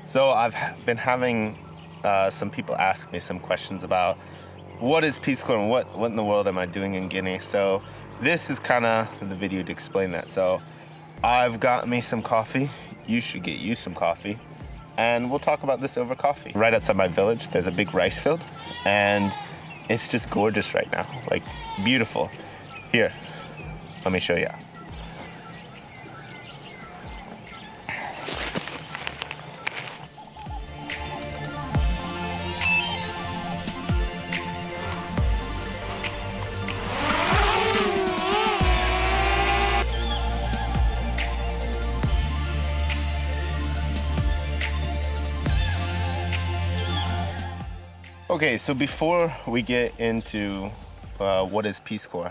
So I've been having some people ask me some questions about what is Peace Corps and what in the world am I doing in Guinea. So this is kind of the video to explain that. So I've got me some coffee. You should get you some coffee. And we'll talk about this over coffee. Right outside my village, there's a big rice field. And it's just gorgeous right now, like beautiful. Here, let me show you. Okay, so before we get into what is Peace Corps,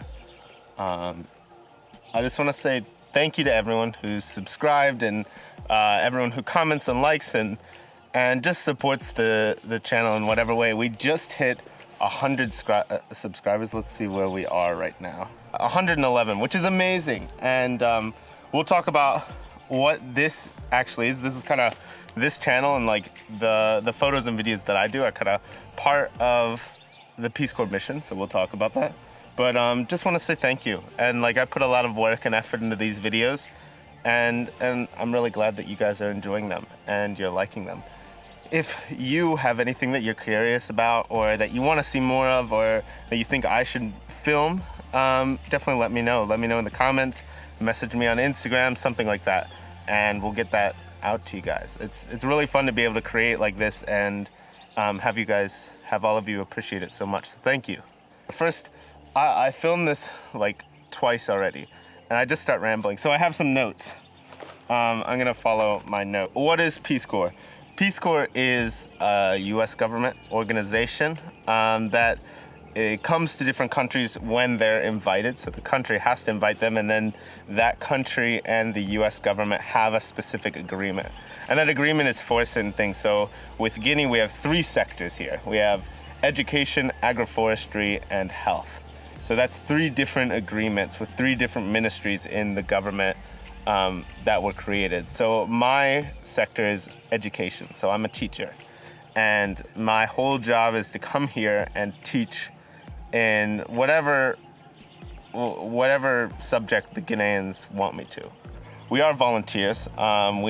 I just want to say thank you to everyone who's subscribed and everyone who comments and likes and just supports the channel in whatever way. We just hit 100 subscribers. Let's see where we are right now. 111, which is amazing. And we'll talk about what this actually is. This is kind of this channel, and like the photos and videos that I do are kind of part of the Peace Corps mission, so we'll talk about that. But just want to say thank you. And like I put a lot of work and effort into these videos, and I'm really glad that you guys are enjoying them and you're liking them. If you have anything that you're curious about or that you want to see more of or that you think I should film, definitely let me know. Let me know in the comments, message me on Instagram, something like that, and we'll get that out to you guys. It's really fun to be able to create like this and have all of you appreciate it so much. So thank you. First, I filmed this like twice already, and I just start rambling. So I have some notes. I'm gonna follow my note. What is Peace Corps? Peace Corps is a U.S. government organization that it comes to different countries when they're invited. So the country has to invite them, and then that country and the U.S. government have a specific agreement. And that agreement is for certain things. So with Guinea, we have 3 sectors here. We have education, agroforestry, and health. So that's 3 different agreements with 3 different ministries in the government that were created. So my sector is education. So I'm a teacher. And my whole job is to come here and teach in whatever subject the Guineans want me to. We are volunteers. I'm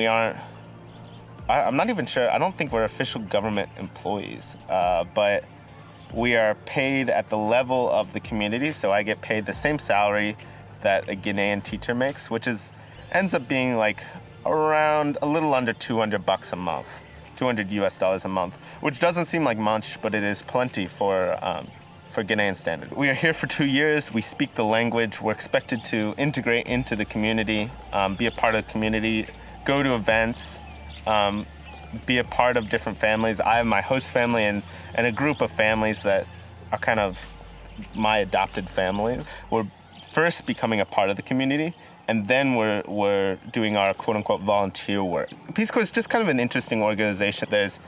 not even sure, I don't think we're official government employees, but we are paid at the level of the community. So I get paid the same salary that a Guinean teacher makes, which ends up being like around a little under $200 a month, $200 US a month, which doesn't seem like much, but it is plenty for Guinean standard. We are here for 2 years. We speak the language. We're expected to integrate into the community, be a part of the community, go to events, be a part of different families. I have my host family and a group of families that are kind of my adopted families. We're first becoming a part of the community, and then we're doing our quote-unquote volunteer work. Peace Corps is just kind of an interesting organization. There's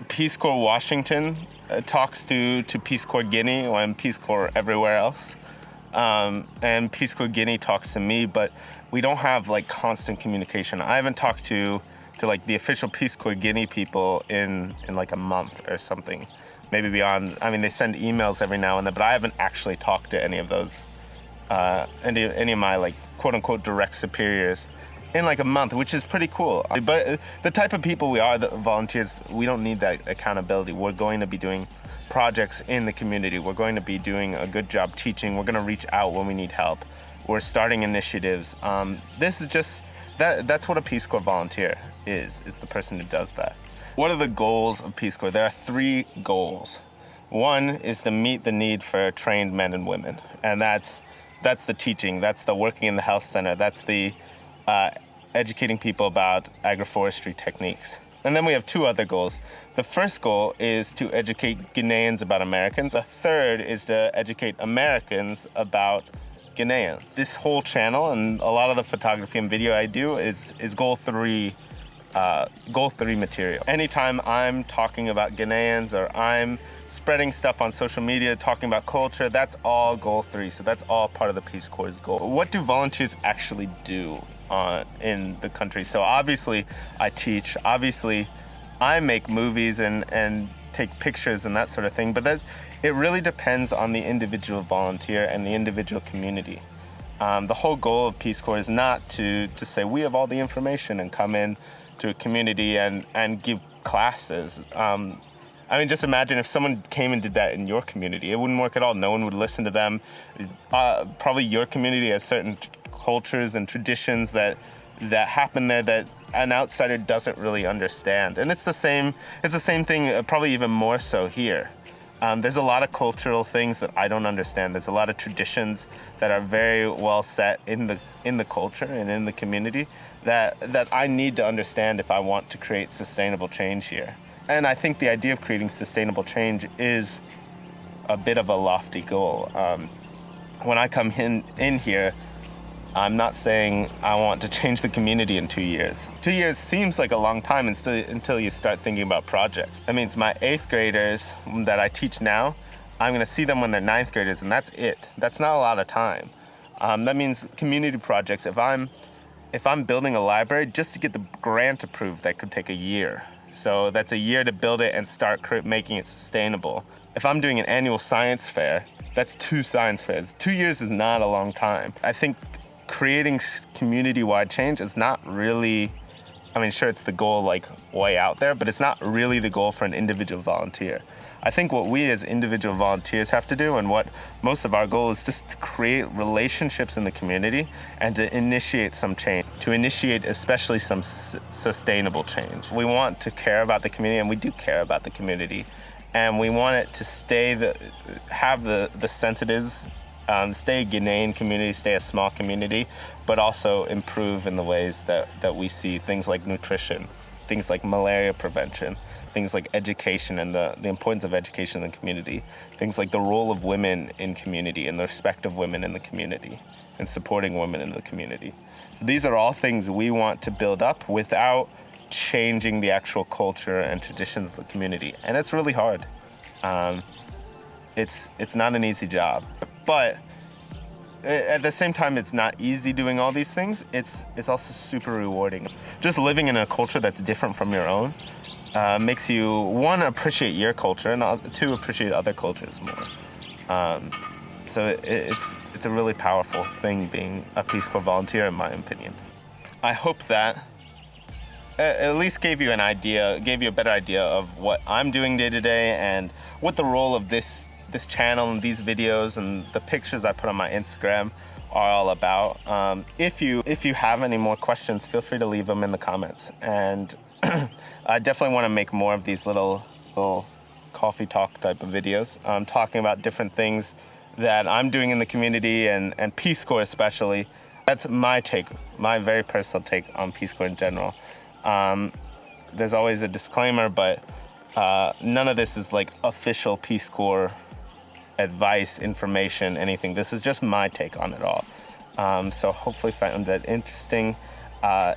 Peace Corps Washington talks to Peace Corps Guinea and Peace Corps everywhere else. And Peace Corps Guinea talks to me, but we don't have like constant communication. I haven't talked to like the official Peace Corps Guinea people in like a month or something, maybe beyond. I mean, they send emails every now and then, but I haven't actually talked to any of those, any of my like quote unquote direct superiors in like a month, which is pretty cool. But the type of people we are, the volunteers, we don't need that accountability. We're going to be doing projects in the community. We're going to be doing a good job teaching. We're going to reach out when we need help. We're starting initiatives. This is just, that's what a Peace Corps volunteer is the person who does that. What are the goals of Peace Corps? There are 3 goals. One is to meet the need for trained men and women. And that's the teaching, that's the working in the health center, that's the educating people about agroforestry techniques. And then we have 2 other goals. The first goal is to educate Guineans about Americans. The third is to educate Americans about Guineans. This whole channel and a lot of the photography and video I do is goal 3 material. Anytime I'm talking about Guineans or I'm spreading stuff on social media, talking about culture, that's all goal 3. So that's all part of the Peace Corps' goal. What do volunteers actually do in the country. So obviously I teach, obviously I make movies and take pictures and that sort of thing, but it really depends on the individual volunteer and the individual community. The whole goal of Peace Corps is not to say we have all the information and come in to a community and give classes. I mean, just imagine if someone came and did that in your community. It wouldn't work at all. No one would listen to them. Probably your community has certain cultures and traditions that happen there that an outsider doesn't really understand. And it's the same thing, probably even more so here. There's a lot of cultural things that I don't understand. There's a lot of traditions that are very well set in the culture and in the community that I need to understand if I want to create sustainable change here. And I think the idea of creating sustainable change is a bit of a lofty goal. When I come in here, I'm not saying I want to change the community in 2 years. 2 years seems like a long time until you start thinking about projects. That means my 8th graders that I teach now, I'm gonna see them when they're 9th graders, and that's it. That's not a lot of time. That means community projects, if I'm building a library, just to get the grant approved, that could take a year. So that's a year to build it and start making it sustainable. If I'm doing an annual science fair, that's 2 science fairs. 2 years is not a long time. I think creating community-wide change is not really, I mean, sure, it's the goal like way out there, but it's not really the goal for an individual volunteer. I think what we as individual volunteers have to do, and what most of our goal is, just to create relationships in the community and to initiate some change, to initiate especially some sustainable change. We want to care about the community, and we do care about the community, and we want it to have the sense it is, stay a Guinean community, stay a small community, but also improve in the ways that we see things like nutrition, things like malaria prevention, things like education and the importance of education in the community, things like the role of women in community and the respect of women in the community and supporting women in the community. These are all things we want to build up without changing the actual culture and traditions of the community. And it's really hard. It's not an easy job, but at the same time, it's not easy doing all these things. It's also super rewarding. Just living in a culture that's different from your own makes you, one, appreciate your culture, and two, appreciate other cultures more. So it's a really powerful thing being a Peace Corps volunteer, in my opinion. I hope that at least gave you a better idea of what I'm doing day to day and what the role of this channel and these videos and the pictures I put on my Instagram are all about. If you have any more questions, feel free to leave them in the comments. And I definitely want to make more of these little coffee talk type of videos, talking about different things that I'm doing in the community and Peace Corps especially. That's my take, my very personal take on Peace Corps in general. There's always a disclaimer, but none of this is like official Peace Corps advice, information, anything. This is just my take on it all. So hopefully found that interesting.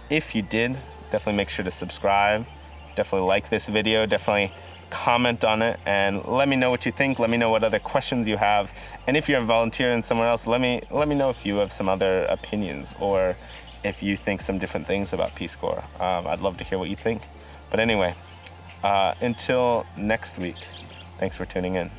If you did, definitely make sure to subscribe. Definitely like this video. Definitely comment on it and let me know what you think. Let me know what other questions you have. And if you're a volunteer and somewhere else, let me know if you have some other opinions or if you think some different things about Peace Corps. I'd love to hear what you think. But anyway, until next week, thanks for tuning in.